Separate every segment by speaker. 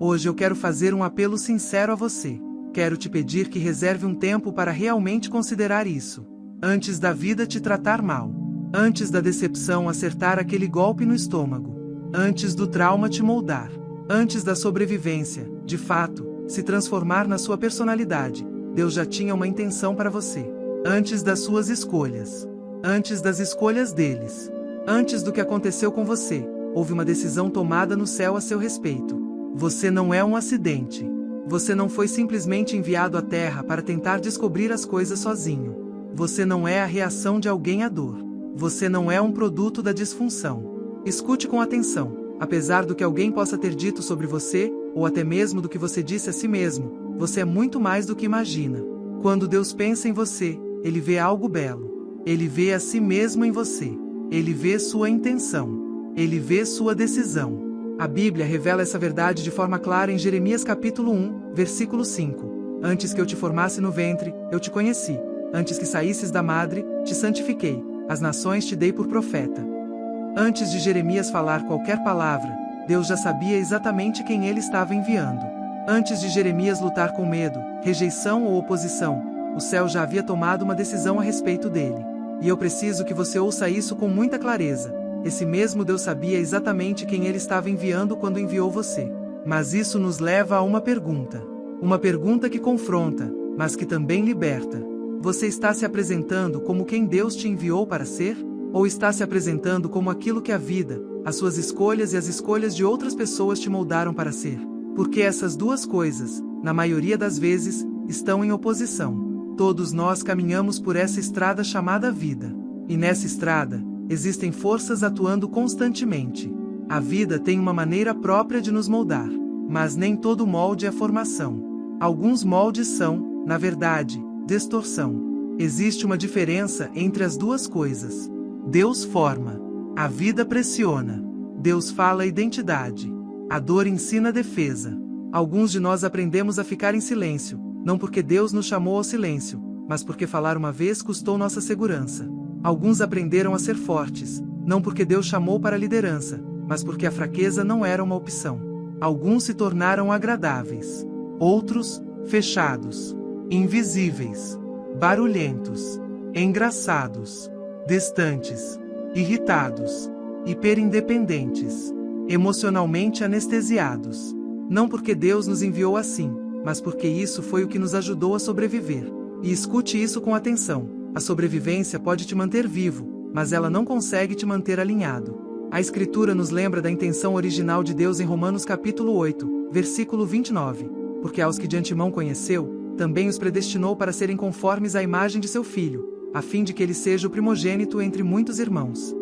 Speaker 1: Hoje eu quero fazer um apelo sincero a você. Quero te pedir que reserve um tempo para realmente considerar isso. Antes da vida te tratar mal. Antes da decepção acertar aquele golpe no estômago. Antes do trauma te moldar. Antes da sobrevivência, de fato, se transformar na sua personalidade, Deus já tinha uma intenção para você. Antes das suas escolhas. Antes das escolhas deles. Antes do que aconteceu com você, houve uma decisão tomada no céu a seu respeito. Você não é um acidente. Você não foi simplesmente enviado à Terra para tentar descobrir as coisas sozinho. Você não é a reação de alguém à dor. Você não é um produto da disfunção. Escute com atenção. Apesar do que alguém possa ter dito sobre você, ou até mesmo do que você disse a si mesmo, você é muito mais do que imagina. Quando Deus pensa em você, Ele vê algo belo. Ele vê a si mesmo em você. Ele vê sua intenção. Ele vê sua decisão. A Bíblia revela essa verdade de forma clara em Jeremias capítulo 1, versículo 5. Antes que eu te formasse no ventre, eu te conheci. Antes que saísses da madre, te santifiquei. As nações te dei por profeta. Antes de Jeremias falar qualquer palavra, Deus já sabia exatamente quem ele estava enviando. Antes de Jeremias lutar com medo, rejeição ou oposição, o céu já havia tomado uma decisão a respeito dele. E eu preciso que você ouça isso com muita clareza. Esse mesmo Deus sabia exatamente quem ele estava enviando quando enviou você. Mas isso nos leva a uma pergunta. Uma pergunta que confronta, mas que também liberta. Você está se apresentando como quem Deus te enviou para ser? Ou está se apresentando como aquilo que a vida, as suas escolhas e as escolhas de outras pessoas te moldaram para ser? Porque essas duas coisas, na maioria das vezes, estão em oposição. Todos nós caminhamos por essa estrada chamada vida. E nessa estrada, existem forças atuando constantemente. A vida tem uma maneira própria de nos moldar. Mas nem todo molde é formação. Alguns moldes são, na verdade, distorção. Existe uma diferença entre as duas coisas. Deus forma. A vida pressiona. Deus fala identidade. A dor ensina defesa. Alguns de nós aprendemos a ficar em silêncio, não porque Deus nos chamou ao silêncio, mas porque falar uma vez custou nossa segurança. Alguns aprenderam a ser fortes, não porque Deus chamou para a liderança, mas porque a fraqueza não era uma opção. Alguns se tornaram agradáveis. Outros, fechados, invisíveis, barulhentos, engraçados, distantes, irritados, hiperindependentes, emocionalmente anestesiados. Não porque Deus nos enviou assim, mas porque isso foi o que nos ajudou a sobreviver. E escute isso com atenção. A sobrevivência pode te manter vivo, mas ela não consegue te manter alinhado. A Escritura nos lembra da intenção original de Deus em Romanos capítulo 8, versículo 29. Porque aos que de antemão conheceu, também os predestinou para serem conformes à imagem de seu Filho, a fim de que ele seja o primogênito entre muitos irmãos.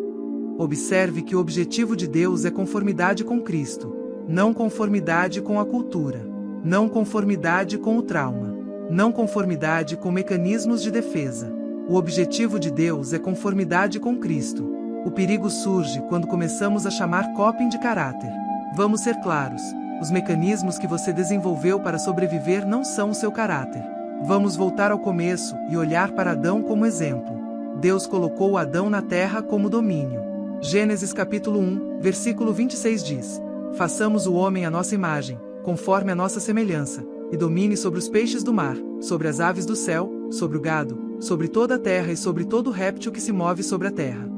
Speaker 1: Observe que o objetivo de Deus é conformidade com Cristo, não conformidade com a cultura, não conformidade com o trauma, não conformidade com mecanismos de defesa. O objetivo de Deus é conformidade com Cristo. O perigo surge quando começamos a chamar coping de caráter. Vamos ser claros, os mecanismos que você desenvolveu para sobreviver não são o seu caráter. Vamos voltar ao começo e olhar para Adão como exemplo. Deus colocou Adão na terra como domínio. Gênesis capítulo 1, versículo 26 diz: façamos o homem à nossa imagem, conforme a nossa semelhança, e domine sobre os peixes do mar, sobre as aves do céu, sobre o gado, sobre toda a terra e sobre todo réptil que se move sobre a terra.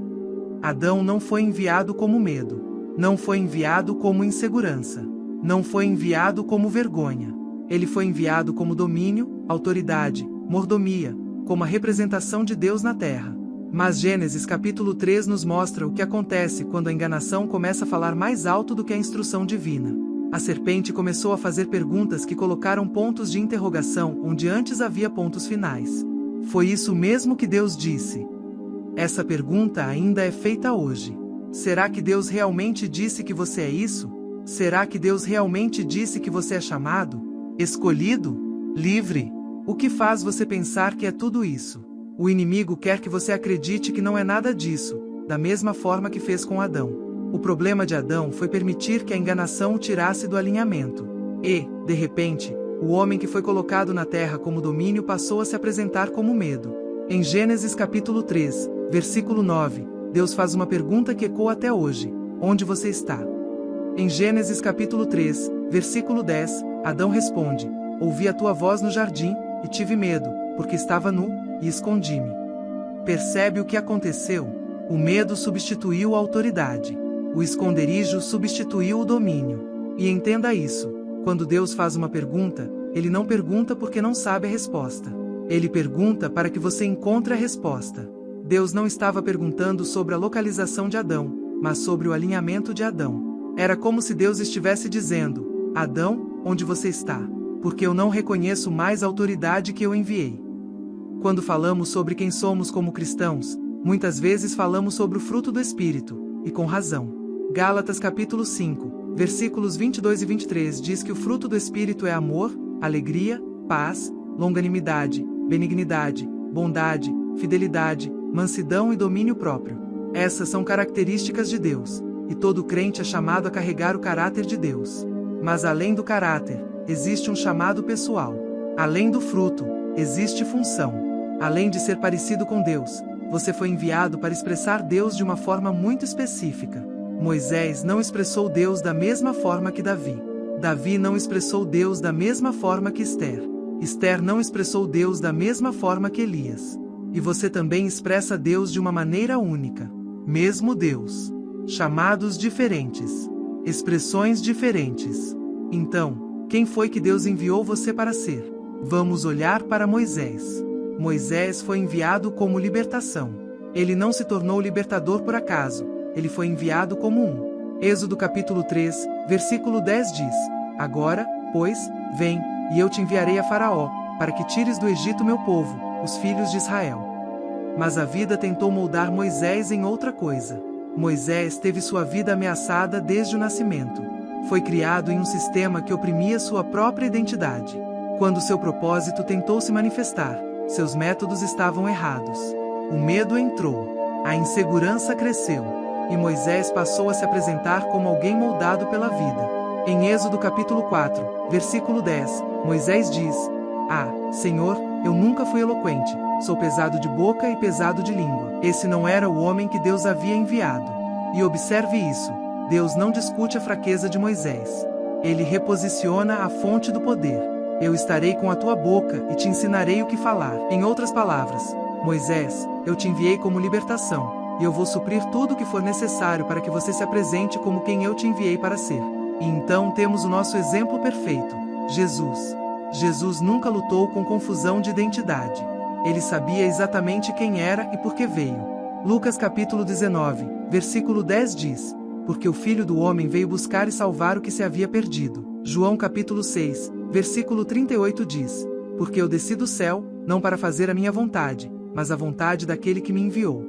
Speaker 1: Adão não foi enviado como medo. Não foi enviado como insegurança. Não foi enviado como vergonha. Ele foi enviado como domínio, autoridade, mordomia, como a representação de Deus na terra. Mas Gênesis capítulo 3 nos mostra o que acontece quando a enganação começa a falar mais alto do que a instrução divina. A serpente começou a fazer perguntas que colocaram pontos de interrogação onde antes havia pontos finais. Foi isso mesmo que Deus disse. Essa pergunta ainda é feita hoje. Será que Deus realmente disse que você é isso? Será que Deus realmente disse que você é chamado, escolhido, livre? O que faz você pensar que é tudo isso? O inimigo quer que você acredite que não é nada disso, da mesma forma que fez com Adão. O problema de Adão foi permitir que a enganação o tirasse do alinhamento. E, de repente, o homem que foi colocado na terra como domínio passou a se apresentar como medo. Em Gênesis capítulo 3, versículo 9, Deus faz uma pergunta que ecoa até hoje: onde você está? Em Gênesis capítulo 3, versículo 10, Adão responde: ouvi a tua voz no jardim, e tive medo, porque estava nu, e escondi-me. Percebe o que aconteceu? O medo substituiu a autoridade. O esconderijo substituiu o domínio. E entenda isso: quando Deus faz uma pergunta, Ele não pergunta porque não sabe a resposta. Ele pergunta para que você encontre a resposta. Deus não estava perguntando sobre a localização de Adão, mas sobre o alinhamento de Adão. Era como se Deus estivesse dizendo: Adão, onde você está? Porque eu não reconheço mais a autoridade que eu enviei. Quando falamos sobre quem somos como cristãos, muitas vezes falamos sobre o fruto do Espírito, e com razão. Gálatas capítulo 5, versículos 22 e 23 diz que o fruto do Espírito é amor, alegria, paz, longanimidade, benignidade, bondade, fidelidade, mansidão e domínio próprio. Essas são características de Deus, e todo crente é chamado a carregar o caráter de Deus. Mas além do caráter, existe um chamado pessoal. Além do fruto, existe função. Além de ser parecido com Deus, você foi enviado para expressar Deus de uma forma muito específica. Moisés não expressou Deus da mesma forma que Davi. Davi não expressou Deus da mesma forma que Esther. Esther não expressou Deus da mesma forma que Elias. E você também expressa Deus de uma maneira única. Mesmo Deus. Chamados diferentes. Expressões diferentes. Então, quem foi que Deus enviou você para ser? Vamos olhar para Moisés. Moisés foi enviado como libertação. Ele não se tornou libertador por acaso. Ele foi enviado como um. Êxodo capítulo 3, versículo 10 diz: agora, pois, vem, e eu te enviarei a Faraó, para que tires do Egito meu povo, os filhos de Israel. Mas a vida tentou moldar Moisés em outra coisa. Moisés teve sua vida ameaçada desde o nascimento. Foi criado em um sistema que oprimia sua própria identidade. Quando seu propósito tentou se manifestar, seus métodos estavam errados. O medo entrou. A insegurança cresceu. E Moisés passou a se apresentar como alguém moldado pela vida. Em Êxodo capítulo 4, versículo 10, Moisés diz: ah, Senhor, eu nunca fui eloquente, sou pesado de boca e pesado de língua. Esse não era o homem que Deus havia enviado. E observe isso: Deus não discute a fraqueza de Moisés. Ele reposiciona a fonte do poder. Eu estarei com a tua boca e te ensinarei o que falar. Em outras palavras, Moisés, eu te enviei como libertação, e eu vou suprir tudo o que for necessário para que você se apresente como quem eu te enviei para ser. E então temos o nosso exemplo perfeito, Jesus. Jesus nunca lutou com confusão de identidade. Ele sabia exatamente quem era e por que veio. Lucas capítulo 19, versículo 10 diz: porque o Filho do Homem veio buscar e salvar o que se havia perdido. João capítulo 6, versículo 38 diz: porque eu desci do céu, não para fazer a minha vontade, mas a vontade daquele que me enviou.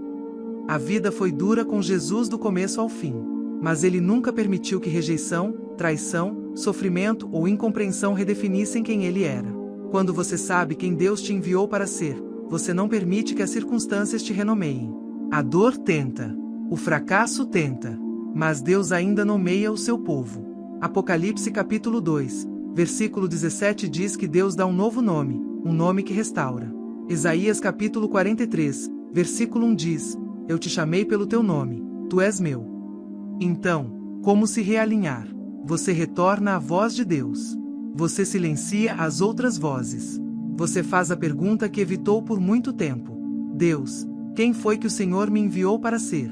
Speaker 1: A vida foi dura com Jesus do começo ao fim. Mas ele nunca permitiu que rejeição, traição, sofrimento ou incompreensão redefinissem quem ele era. Quando você sabe quem Deus te enviou para ser, você não permite que as circunstâncias te renomeiem. A dor tenta. O fracasso tenta. Mas Deus ainda nomeia o seu povo. Apocalipse capítulo 2, versículo 17 diz que Deus dá um novo nome, um nome que restaura. Isaías capítulo 43, versículo 1 diz: eu te chamei pelo teu nome, tu és meu. Então, como se realinhar? Você retorna à voz de Deus. Você silencia as outras vozes. Você faz a pergunta que evitou por muito tempo: Deus, quem foi que o Senhor me enviou para ser?